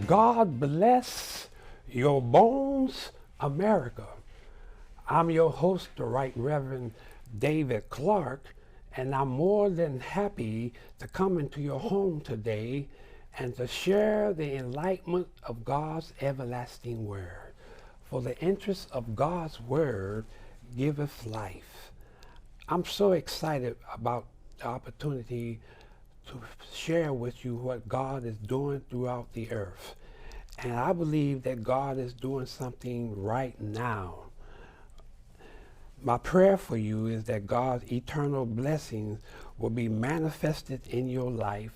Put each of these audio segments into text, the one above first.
God bless your bones, America. I'm your host, the Right Reverend David Clark, and I'm more than happy to come into your home today and to share the enlightenment of God's everlasting word. For the interest of God's word giveth life. I'm so excited about the opportunity to share with you what God is doing throughout the earth. And I believe that God is doing something right now. My prayer for you is that God's eternal blessings will be manifested in your life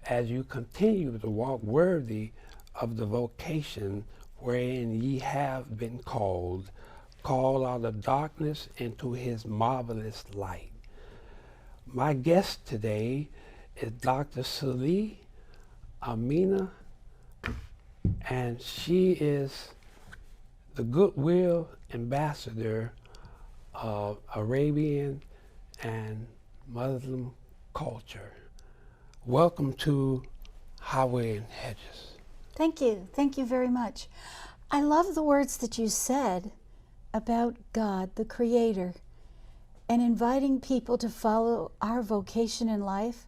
as you continue to walk worthy of the vocation wherein ye have been called out of darkness into his marvelous light. My guest today is Dr. SaLee Amina, and she is the goodwill ambassador of Arabian and Muslim culture. Welcome to Highway and Hedges. Thank you. Thank you very much. I love the words that you said about God, the Creator, and inviting people to follow our vocation in life,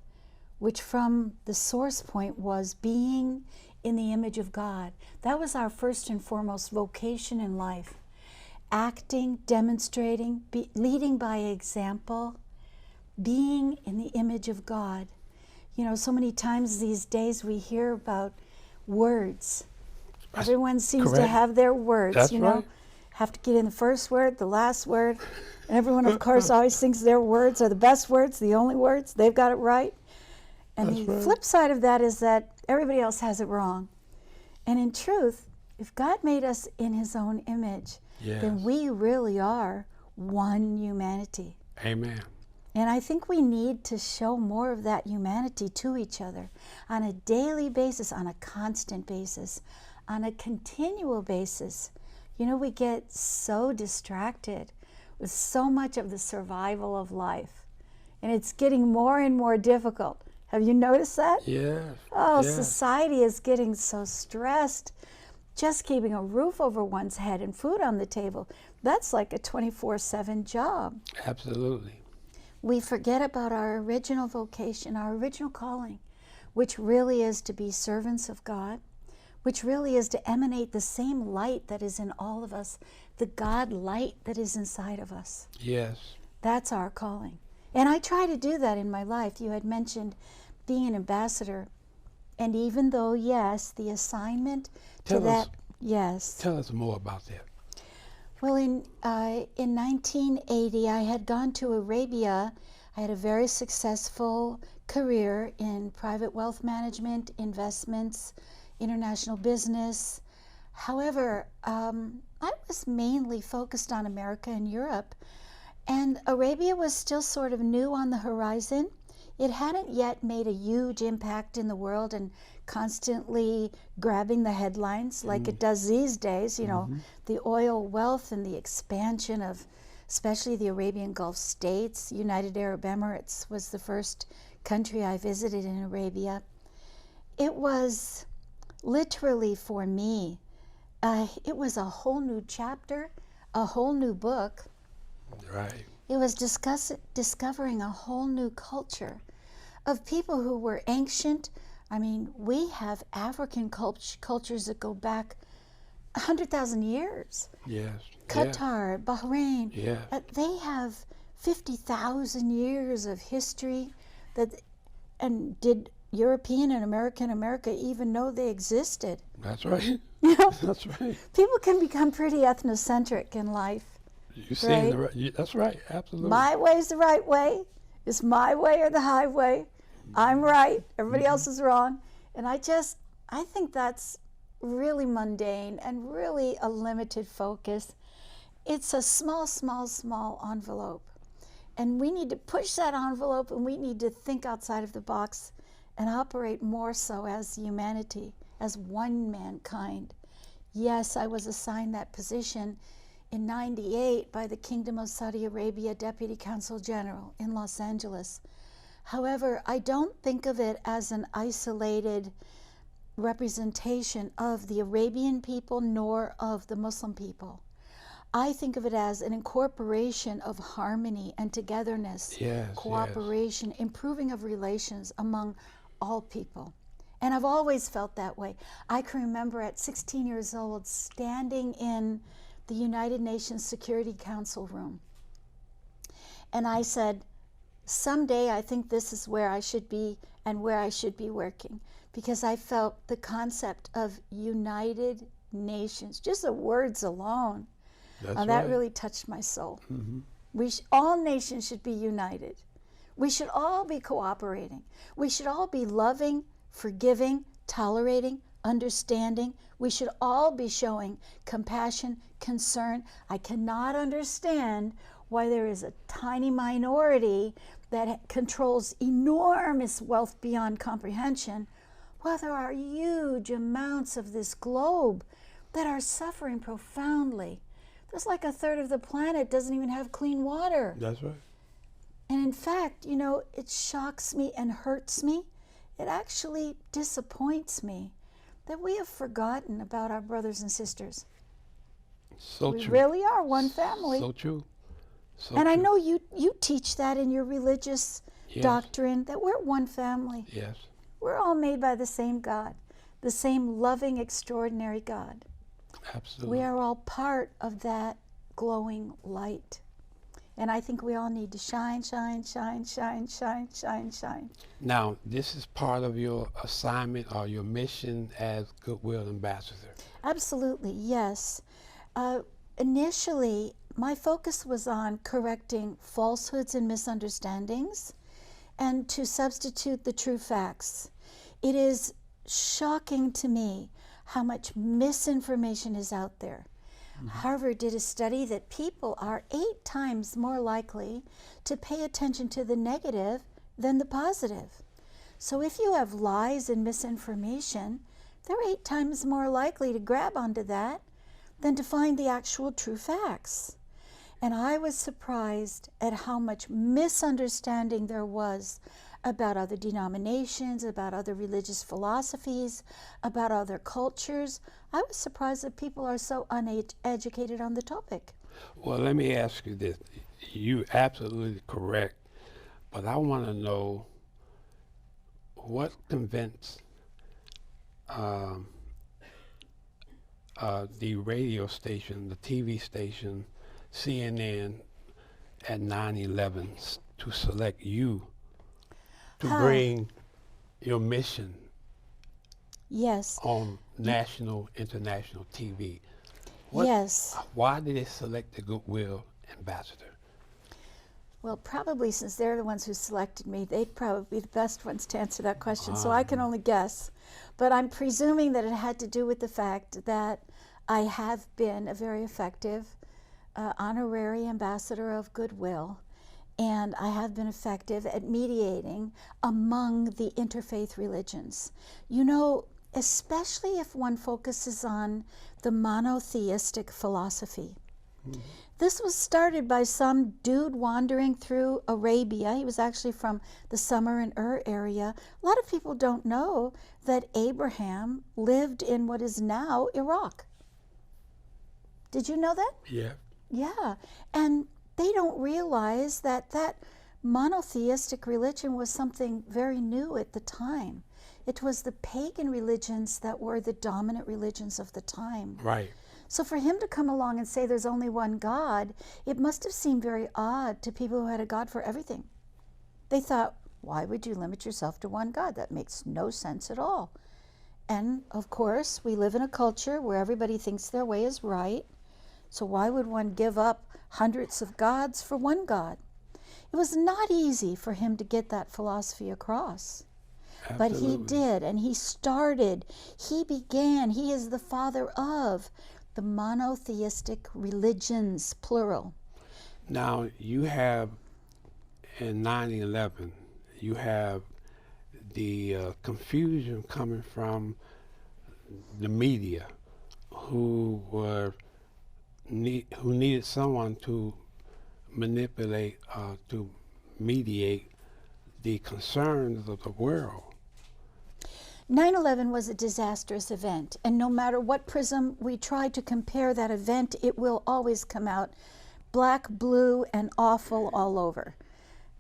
which from the source point was being in the image of God. That was our first and foremost vocation in life. Acting, demonstrating, leading by example, being in the image of God. You know, so many times these days we hear about words. Everyone seems to have their words. That's you know, right. Have to get in the first word, the last word. And everyone, of course, always thinks their words are the best words, the only words. They've got it right. And That's the right. flip side of that is that everybody else has it wrong. And in truth, if God made us in his own image, Yes. then we really are one humanity. Amen. And I think we need to show more of that humanity to each other on a daily basis, on a constant basis, on a continual basis. You know, we get so distracted with so much of the survival of life, and it's getting more and more difficult. Have you noticed that? Yes. Oh, yes. Society is getting so stressed. Just keeping a roof over one's head and food on the table, that's like a 24/7 job. Absolutely. We forget about our original vocation, our original calling, which really is to be servants of God, which really is to emanate the same light that is in all of us, the God light that is inside of us. Yes. That's our calling. And I try to do that in my life. You had mentioned being an ambassador. And even though, yes, the assignment Tell to that, us- yes. Tell us more about that. Well, in 1980, I had gone to Arabia. I had a very successful career in private wealth management, investments, international business. However, I was mainly focused on America and Europe, and Arabia was still sort of new on the horizon. It hadn't yet made a huge impact in the world and constantly grabbing the headlines like it does these days. You know, the oil wealth and the expansion of especially the Arabian Gulf states. United Arab Emirates was the first country I visited in Arabia. It was literally for me, it was a whole new chapter, a whole new book. Right. It was discovering a whole new culture of people who were ancient. I mean, we have African cultures that go back 100,000 years. Yes. Qatar, Bahrain, Yeah. they have 50,000 years of history. And did European and American America even know they existed? That's right. You know, That's right. people can become pretty ethnocentric in life. You're saying Right. that's right. Absolutely. My way's the right way. It's my way or the highway. I'm right. Everybody else is wrong. And I think that's really mundane and really a limited focus. It's a small, small, small envelope. And we need to push that envelope, and we need to think outside of the box and operate more so as humanity, as one mankind. Yes, I was assigned that position in '98 by the Kingdom of Saudi Arabia Deputy Consul General in Los Angeles. However, I don't think of it as an isolated representation of the Arabian people nor of the Muslim people. I think of it as an incorporation of harmony and togetherness, Yes, cooperation, improving of relations among all people. And I've always felt that way. I can remember at 16 years old standing in the United Nations Security Council room. And I said, someday I think this is where I should be and where I should be working, because I felt the concept of United Nations, just the words alone, that right. really touched my soul. Mm-hmm. All nations should be united. We should all be cooperating. We should all be loving, forgiving, tolerating, understanding. We should all be showing compassion, concern. I cannot understand why there is a tiny minority that controls enormous wealth beyond comprehension, while there are huge amounts of this globe that are suffering profoundly. There's like a third of the planet doesn't even have clean water. That's right. And in fact, you know, it shocks me and hurts me. It actually disappoints me that we have forgotten about our brothers and sisters. So we true. really are one family. So true. So and true. I know you teach that in your religious Yes. doctrine, that we're one family. Yes. We're all made by the same God, the same loving, extraordinary God. Absolutely. We are all part of that glowing light. And I think we all need to shine, shine, shine, shine, shine, shine, shine. Now, this is part of your assignment or your mission as Goodwill Ambassador. Absolutely, yes. Initially, my focus was on correcting falsehoods and misunderstandings and to substitute the true facts. It is shocking to me how much misinformation is out there. Harvard did a study that people are 8 times more likely to pay attention to the negative than the positive. So if you have lies and misinformation, they're 8 times more likely to grab onto that than to find the actual true facts. And I was surprised at how much misunderstanding there was about other denominations, about other religious philosophies, about other cultures. I was surprised that people are so uneducated on the topic. Well, let me ask you this. You're absolutely correct, but I want to know what convinced the radio station, the TV station, CNN at 9/11 to select you to bring your mission Yes. on national, international TV. Yes. Why did they select the Goodwill Ambassador? Well, probably since they're the ones who selected me, they'd probably be the best ones to answer that question, so I can only guess. But I'm presuming that it had to do with the fact that I have been a very effective honorary ambassador of Goodwill, and I have been effective at mediating among the interfaith religions. You know, especially if one focuses on the monotheistic philosophy. This was started by some dude wandering through Arabia. He was actually from the Summer and Ur area. A lot of people don't know that Abraham lived in what is now Iraq. Did you know that? Yeah. Yeah. And they don't realize that that monotheistic religion was something very new at the time. It was the pagan religions that were the dominant religions of the time. Right. So for him to come along and say there's only one God, it must have seemed very odd to people who had a God for everything. They thought, why would you limit yourself to one God? That makes no sense at all. And of course, we live in a culture where everybody thinks their way is right. So why would one give up hundreds of gods for one God? It was not easy for him to get that philosophy across. Absolutely. But he did, and he started, he began, he is the father of the monotheistic religions, plural. Now, you have, in 9/11, you have the confusion coming from the media who needed someone to manipulate, to mediate the concerns of the world. 9/11 was a disastrous event, and no matter what prism we try to compare that event, it will always come out black, blue, and awful all over.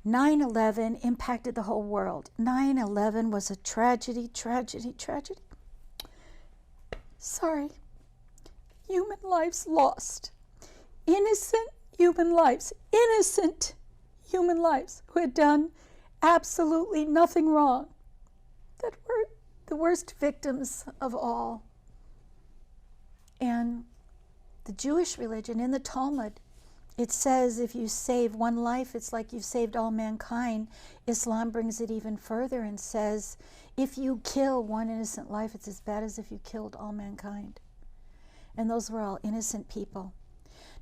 9/11 impacted the whole world. 9/11 was a tragedy, tragedy, tragedy. Sorry. Human lives lost. Innocent human lives. Innocent human lives who had done absolutely nothing wrong. That were the worst victims of all. And the Jewish religion, in the Talmud, it says if you save one life, it's like you've saved all mankind. Islam brings it even further and says if you kill one innocent life, it's as bad as if you killed all mankind. And those were all innocent people.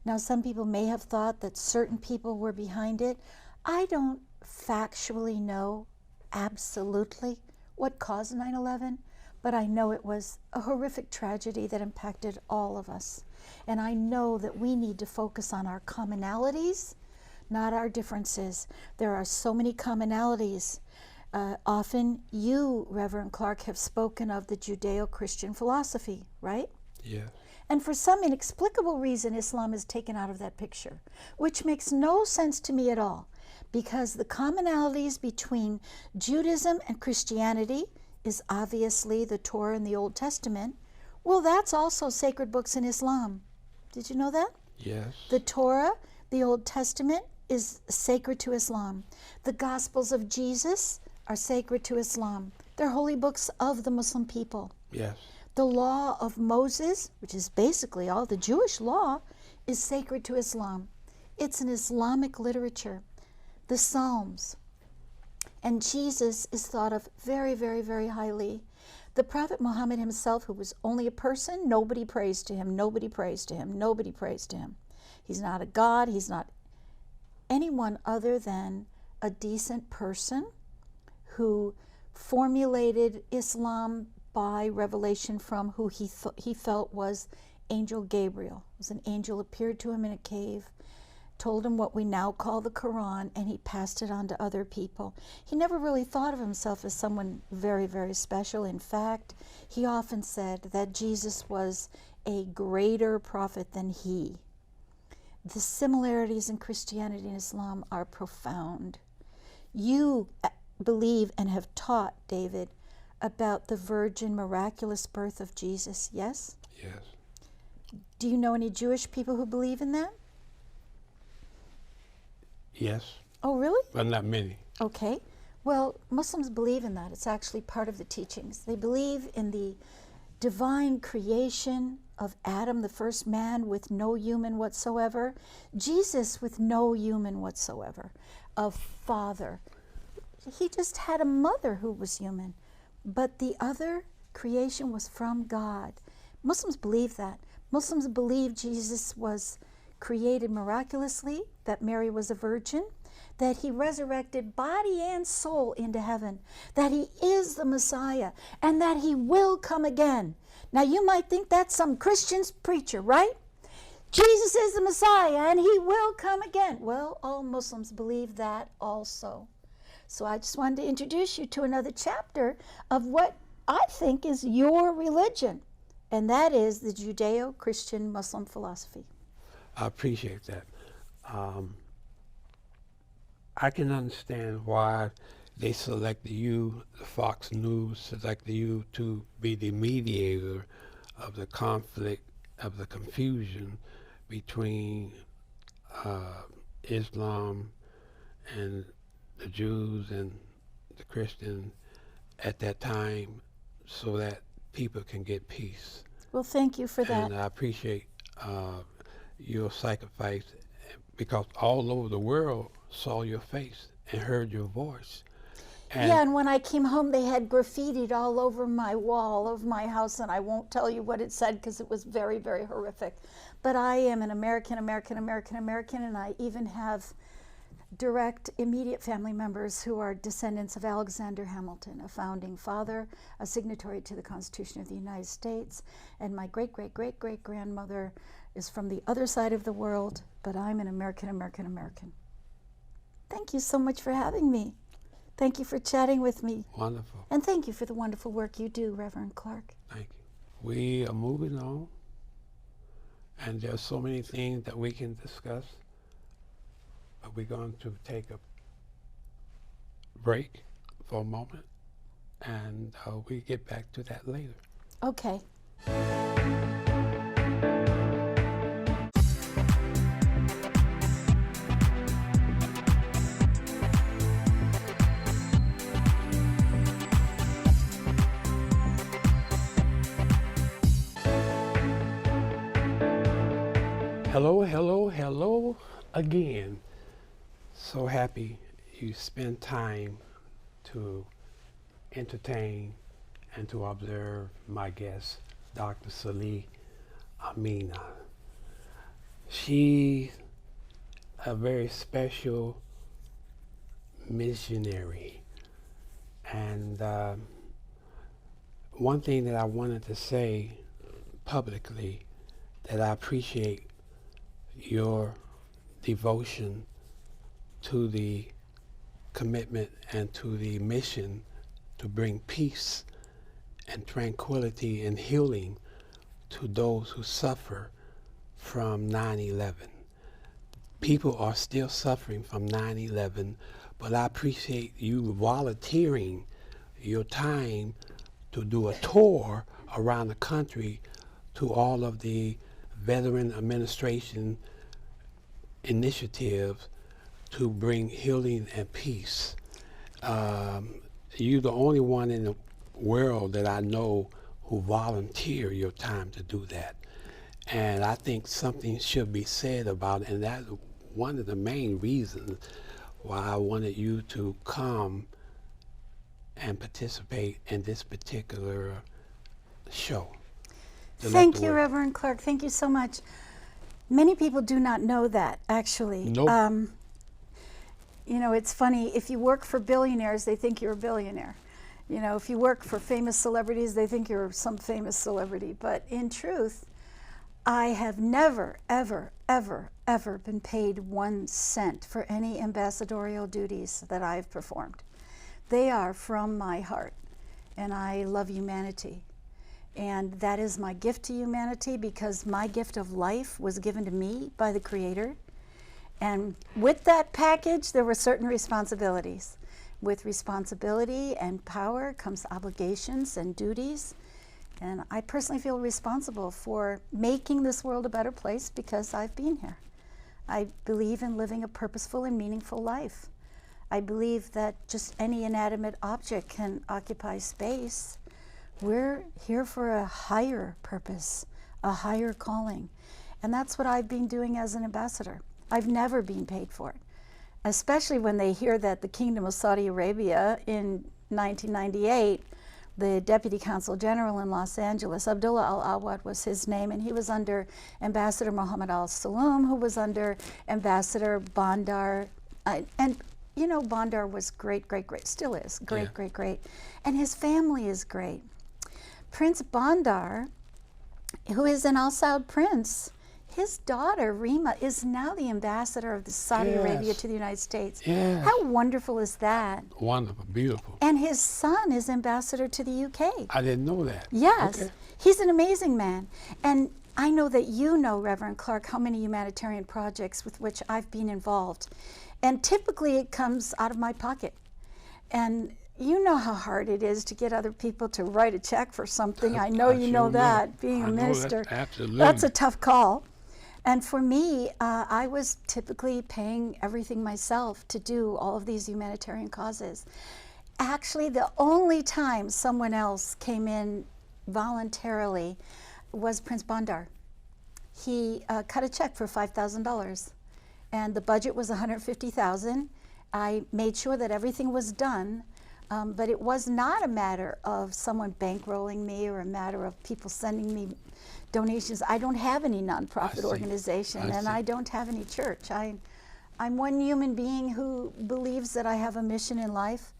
Now, some people may have thought that certain people were behind it. I don't factually know absolutely what caused 9/11, but I know it was a horrific tragedy that impacted all of us. And I know that we need to focus on our commonalities, not our differences. There are so many commonalities. Often you, Reverend Clark, have spoken of the Judeo-Christian philosophy, right? Yeah. And for some inexplicable reason, Islam is taken out of that picture, which makes no sense to me at all, because the commonalities between Judaism and Christianity is obviously the Torah and the Old Testament. Well, that's also sacred books in Islam. Did you know that? Yes. The Torah, the Old Testament, is sacred to Islam. The Gospels of Jesus are sacred to Islam. They're holy books of the Muslim people. Yes. The law of Moses, which is basically all the Jewish law, is sacred to Islam. It's an Islamic literature. The Psalms. And Jesus is thought of very, very, very highly. The Prophet Muhammad himself, who was only a person, nobody prays to him, nobody prays to him, nobody prays to him. He's not a god, he's not anyone other than a decent person who formulated Islam by revelation from who he felt was Angel Gabriel. It was an angel appeared to him in a cave, told him what we now call the Quran, and he passed it on to other people. He never really thought of himself as someone very, very special. In fact, he often said that Jesus was a greater prophet than he. The similarities in Christianity and Islam are profound. You believe and have taught, David, about the virgin miraculous birth of Jesus, yes? Yes. Do you know any Jewish people who believe in that? Yes. Oh, really? But not many. Okay. Well, Muslims believe in that. It's actually part of the teachings. They believe in the divine creation of Adam, the first man, with no human whatsoever. Jesus with no human whatsoever. A father. He just had a mother who was human. But the other creation was from God. Muslims believe that. Muslims believe Jesus was created miraculously, that Mary was a virgin, that he resurrected body and soul into heaven, that he is the Messiah, and that he will come again. Now you might think that's some Christian preacher, right? Jesus is the Messiah and he will come again. Well, all Muslims believe that also. So I just wanted to introduce you to another chapter of what I think is your religion, and that is the Judeo-Christian Muslim philosophy. I appreciate that. I can understand why they selected you, the Fox News selected you to be the mediator of the conflict, of the confusion between Islam and the Jews and the Christians at that time, so that people can get peace. Well, thank you for that. And I appreciate your sacrifice, because all over the world saw your face and heard your voice. And when I came home, they had graffitied all over my wall of my house, and I won't tell you what it said because it was very, very horrific. But I am an American, and I even have direct, immediate family members who are descendants of Alexander Hamilton, a founding father, a signatory to the Constitution of the United States, and my great-great-great-great-grandmother is from the other side of the world, but I'm an American. Thank you so much for having me. Thank you for chatting with me. Wonderful. And thank you for the wonderful work you do, Reverend Clark. Thank you. We are moving on, and there's so many things that we can discuss, but we're going to take a break for a moment, and we get back to that later. Okay. Hello, hello, hello again. So happy you spend time to entertain and to observe my guest, Dr. SaLee Amina. She's a very special missionary. And one thing that I wanted to say publicly, that I appreciate your devotion to the commitment and to the mission to bring peace and tranquility and healing to those who suffer from 9/11. People are still suffering from 9/11, but I appreciate you volunteering your time to do a tour around the country to all of the Veteran Administration initiatives to bring healing and peace. You're the only one in the world that I know who volunteer your time to do that. And I think something should be said about it, and that's one of the main reasons why I wanted you to come and participate in this particular show. Thank you, Reverend Clark. Thank you so much. Many people do not know that, actually. Nope. You know, it's funny, if you work for billionaires, they think you're a billionaire. You know, if you work for famous celebrities, they think you're some famous celebrity. But in truth, I have never, ever, ever, ever been paid 1 cent for any ambassadorial duties that I've performed. They are from my heart, and I love humanity. And that is my gift to humanity, because my gift of life was given to me by the Creator. And with that package, there were certain responsibilities. With responsibility and power comes obligations and duties. And I personally feel responsible for making this world a better place because I've been here. I believe in living a purposeful and meaningful life. I believe that just any inanimate object can occupy space. We're here for a higher purpose, a higher calling. And that's what I've been doing as an ambassador. I've never been paid for it, especially when they hear that the Kingdom of Saudi Arabia in 1998, the Deputy Consul General in Los Angeles, Abdullah Al-Awad was his name, and he was under Ambassador Mohammed Al-Saloom, who was under Ambassador Bandar. And you know, Bandar was great, great, great, still is, great, great, great. And his family is great. Prince Bandar, who is an Al Saud prince, his daughter, Rima, is now the ambassador of the Saudi Arabia to the United States. Yes. How wonderful is that? Wonderful, beautiful. And his son is ambassador to the UK. I didn't know that. Yes. Okay. He's an amazing man. And I know that you know, Reverend Clark, how many humanitarian projects with which I've been involved. And typically it comes out of my pocket. And you know how hard it is to get other people to write a check for something. I know you know that, being a minister. Absolutely. That's a tough call. And for me, I was typically paying everything myself to do all of these humanitarian causes. Actually, the only time someone else came in voluntarily was Prince Bandar. He cut a check for $5,000, and the budget was $150,000. I made sure that everything was done. But it was not a matter of someone bankrolling me or a matter of people sending me donations. I don't have any nonprofit organization, and I don't have any church. I'm one human being who believes that I have a mission in life,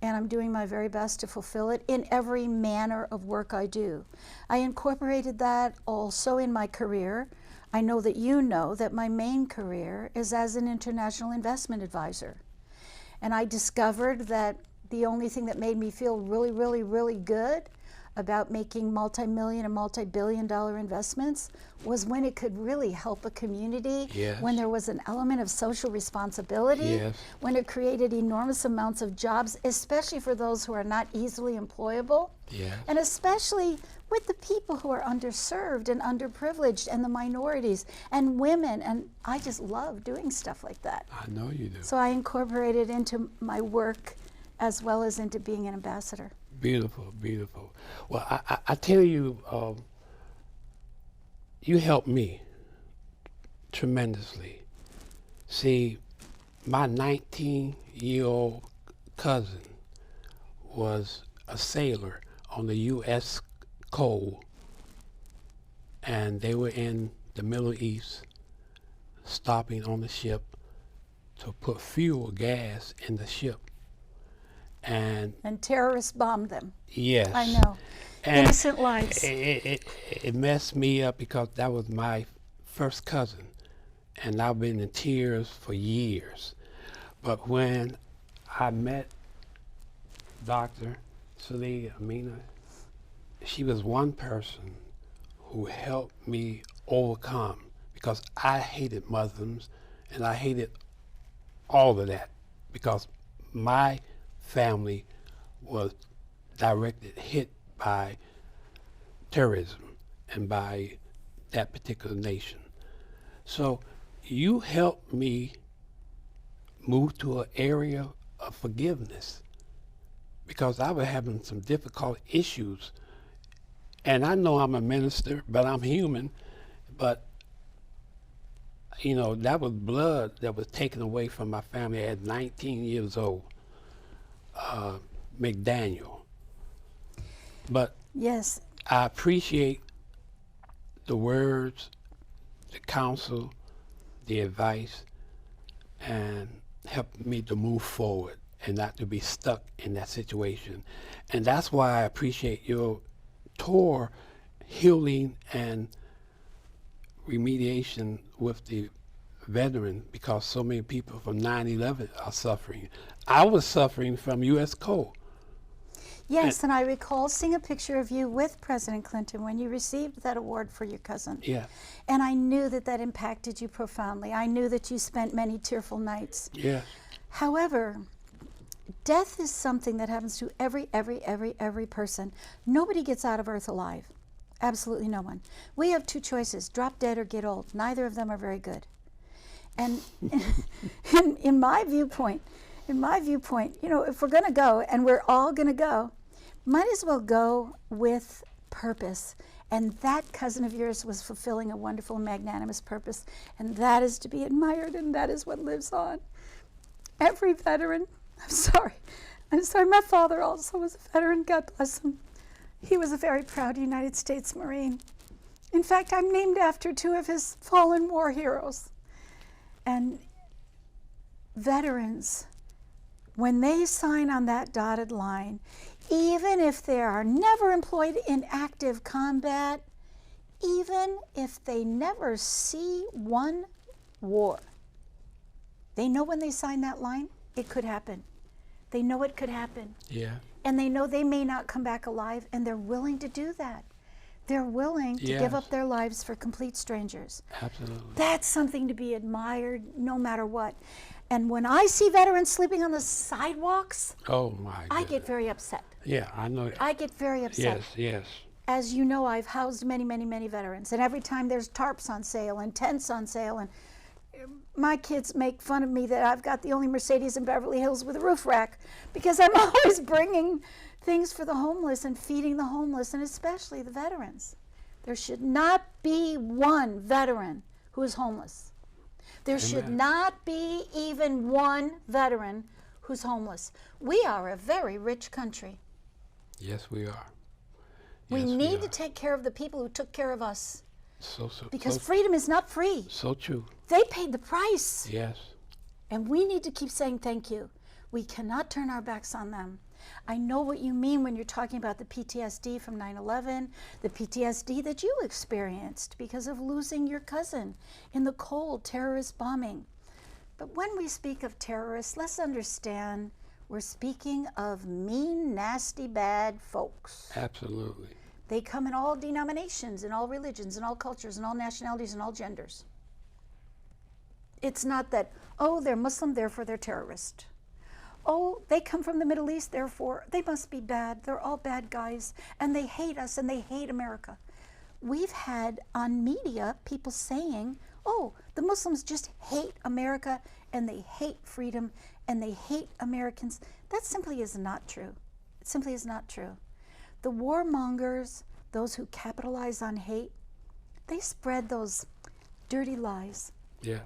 and I'm doing my very best to fulfill it in every manner of work I do. I incorporated that also in my career. I know that you know that my main career is as an international investment advisor. And I discovered that the only thing that made me feel really, really, really good about making multi-million and multi-billion-dollar investments was when it could really help a community, Yes. when there was an element of social responsibility, Yes. when it created enormous amounts of jobs, especially for those who are not easily employable, Yes. and especially with the people who are underserved and underprivileged and the minorities and women. And I just love doing stuff like that. I know you do. So I incorporate it into my work as well as into being an ambassador. Beautiful, beautiful. Well, I tell you, you helped me tremendously. See, my 19-year-old cousin was a sailor on the U.S. Cole, and they were in the Middle East, stopping on the ship to put fuel, gas in the ship. And terrorists bombed them. yes, I know. and Innocent lives. it messed me up because that was my first cousin, and I've been in tears for years. But when I met Dr. SaLee Amina, she was one person who helped me overcome, because I hated Muslims and I hated all of that, because my family was hit by terrorism and by that particular nation. So you helped me move to an area of forgiveness, because I was having some difficult issues. And I know I'm a minister, but I'm human. But, you know, that was blood that was taken away from my family at 19 years old. McDaniel. But Yes. I appreciate the words, the counsel, the advice, and helped me to move forward and not to be stuck in that situation. And that's why I appreciate your tour, healing and remediation with the veteran, because so many people from 9/11 are suffering. I was suffering from U.S. Cole. Yes, and I recall seeing a picture of you with President Clinton when you received that award for your cousin. Yeah. And I knew that that impacted you profoundly. I knew that you spent many tearful nights. Yeah. However, death is something that happens to every person. Nobody gets out of Earth alive. Absolutely no one. We have two choices: drop dead or get old. Neither of them are very good. And in my viewpoint, you know, if we're going to go, and we're all going to go, might as well go with purpose. And that cousin of yours was fulfilling a wonderful, magnanimous purpose, and that is to be admired, and that is what lives on. Every veteran, I'm sorry, my father also was a veteran, God bless him. He was a very proud United States Marine. In fact, I'm named after two of his fallen war heroes. And veterans, when they sign on that dotted line, even if they are never employed in active combat, even if they never see one war, they know when they sign that line, it could happen. They know it could happen. Yeah. And they know they may not come back alive, and they're willing to do that. They're willing to give up their lives for complete strangers. Absolutely. That's something to be admired no matter what. And when I see veterans sleeping on the sidewalks, Oh my God. I get very upset. Yeah, I know. I get very upset. Yes, yes. As you know, I've housed many, many, many veterans. And every time there's tarps on sale and tents on sale, and my kids make fun of me that I've got the only Mercedes in Beverly Hills with a roof rack, because I'm always bringing things for the homeless and feeding the homeless, and especially the veterans. There should not be one veteran who is homeless. There should not be even one veteran who's homeless. We are a very rich country. Yes, we are. We Yes, need are. to take care of the people who took care of us, because so, freedom is not free. so true. They paid the price. Yes. And we need to keep saying thank you. We cannot turn our backs on them. I know what you mean when you're talking about the PTSD from 9/11, the PTSD that you experienced because of losing your cousin in the cold terrorist bombing. But when we speak of terrorists, let's understand we're speaking of mean, nasty, bad folks. Absolutely. They come in all denominations, in all religions, in all cultures, in all nationalities, in all genders. It's not that, oh, they're Muslim, therefore they're terrorist. Oh, they come from the Middle East, therefore they must be bad. They're all bad guys, and they hate us, and they hate America. We've had on media people saying, oh, the Muslims just hate America, and they hate freedom, and they hate Americans. That simply is not true. It simply is not true. The warmongers, those who capitalize on hate, they spread those dirty lies. Yeah.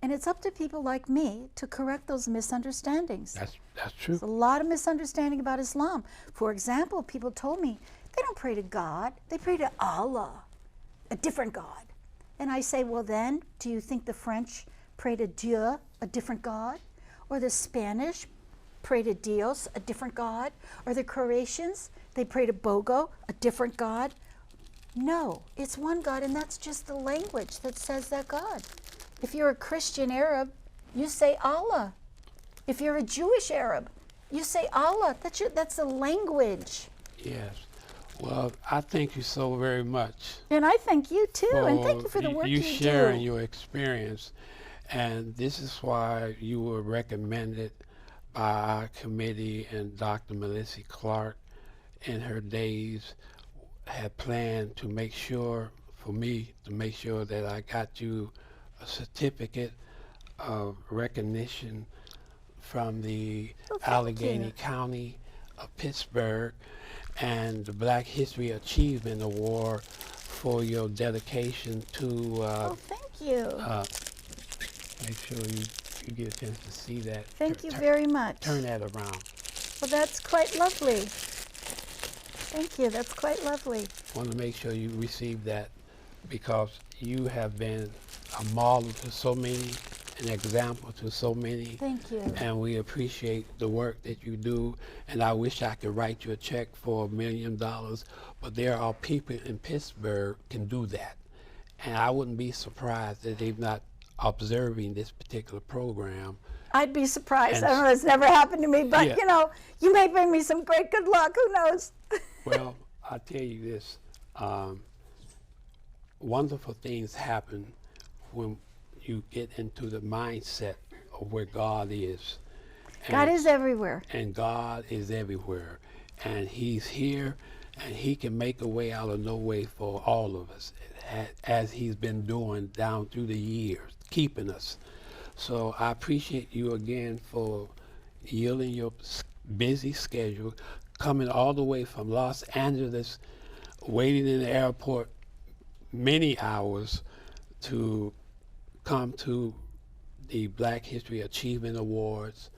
And it's up to people like me to correct those misunderstandings. That's true. There's a lot of misunderstanding about Islam. For example, people told me they don't pray to God, they pray to Allah, a different God. And I say, well then, do you think the French pray to Dieu, a different God? Or the Spanish pray to Dios, a different God? Or the Croatians, they pray to Bogo, a different God? No, it's one God, and that's just the language that says that God. If you're a Christian Arab, you say Allah. If you're a Jewish Arab, you say Allah. That's the language. Yes. Well, I thank you so very much. And I thank you too, and thank you for the work you do. You sharing your experience. And this is why you were recommended by our committee, and Dr. Melissa Clark in her days had planned to make sure, for me, to make sure that I got you a certificate of recognition from the Allegheny County of Pittsburgh and the Black History Achievement Award for your dedication to thank you. Make sure you get a chance to see that. Thank you very much. Turn that around. Well, that's quite lovely. Thank you. That's quite lovely. I want to make sure you receive that because you have been a model to so many, an example to so many. Thank you. And we appreciate the work that you do. And I wish I could write you a check for $1 million, but there are people in Pittsburgh can do that. And I wouldn't be surprised that they're not observing this particular program. I'd be surprised. I don't know, it's never happened to me, but you know, you may bring me some great good luck. Who knows? Well, I'll tell you this. Wonderful things happen when you get into the mindset of where God is. God is everywhere. And God is everywhere. And He's here, and He can make a way out of no way for all of us, as He's been doing down through the years, keeping us. So I appreciate you again for yielding your busy schedule, coming all the way from Los Angeles, waiting in the airport many hours to come to the Black History Achievement Awards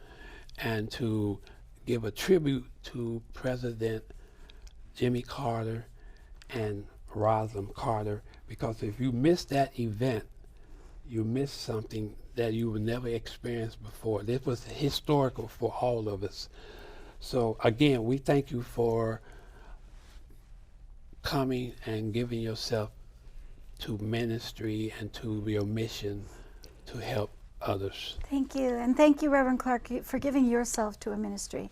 and to give a tribute to President Jimmy Carter and Rosalynn Carter, because if you miss that event, you miss something that you would never experience before. This was historical for all of us. So again, we thank you for coming and giving yourself to ministry and to your mission to help others. Thank you, and thank you, Reverend Clark, for giving yourself to a ministry.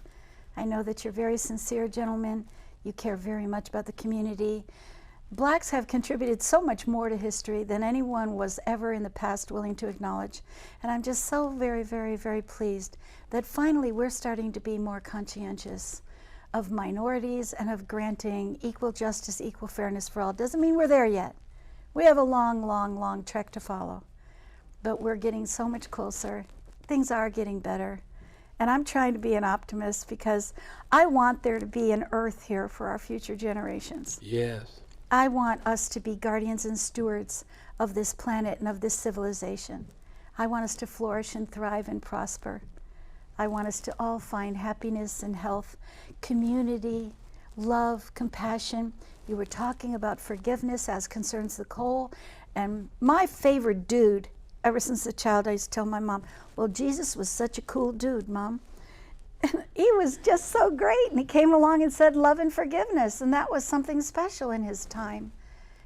I know that you're a very sincere gentleman. You care very much about the community. Blacks have contributed so much more to history than anyone was ever in the past willing to acknowledge. And I'm just so very, very, very pleased that finally we're starting to be more conscientious of minorities and of granting equal justice, equal fairness for all. Doesn't mean we're there yet. We have a long, long, long trek to follow. But we're getting so much closer. Things are getting better. And I'm trying to be an optimist because I want there to be an earth here for our future generations. Yes. I want us to be guardians and stewards of this planet and of this civilization. I want us to flourish and thrive and prosper. I want us to all find happiness and health, community, love, compassion. You were talking about forgiveness as concerns the coal. And my favorite dude, ever since a child, I used to tell my mom, well, Jesus was such a cool dude, Mom. And he was just so great, and he came along and said love and forgiveness, and that was something special in his time.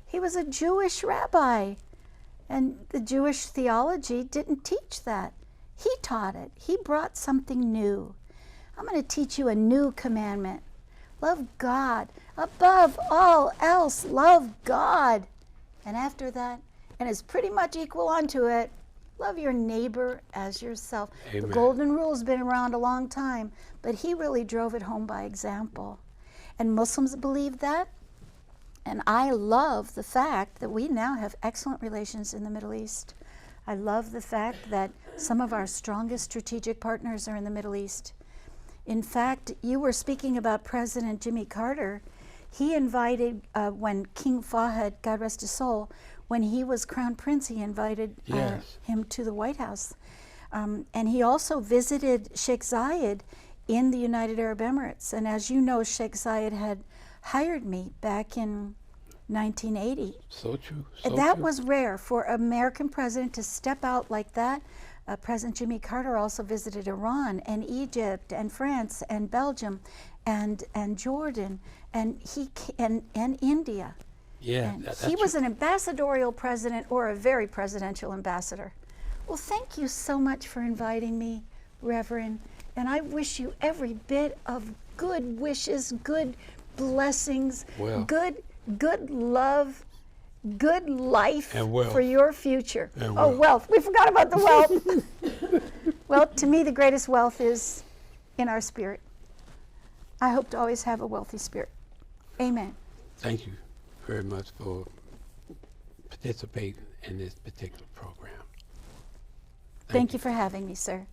He was a Jewish rabbi, and the Jewish theology didn't teach that. He taught it. He brought something new. I'm going to teach you a new commandment. Love God. Above all else, love God. And after that, and it's pretty much equal unto it, love your neighbor as yourself. Amen. The golden rule has been around a long time, but he really drove it home by example. And Muslims believe that. And I love the fact that we now have excellent relations in the Middle East. I love the fact that some of our strongest strategic partners are in the Middle East. In fact, you were speaking about President Jimmy Carter. He invited, when King Fahd, God rest his soul, when he was crown prince, he invited him to the White House. And he also visited Sheikh Zayed in the United Arab Emirates. And as you know, Sheikh Zayed had hired me back in 1980. So true. That was rare for an American president to step out like that. President Jimmy Carter also visited Iran and Egypt and France and Belgium and Jordan and India. Yeah, and he was an ambassadorial president, or a very presidential ambassador. Well, thank you so much for inviting me, Reverend, and I wish you every bit of good wishes, good blessings, good love, good life for your future. Wealth. We forgot about the wealth. Well, to me, the greatest wealth is in our spirit. I hope to always have a wealthy spirit. Amen. Thank you very much for participating in this particular program. Thank you for having me, sir.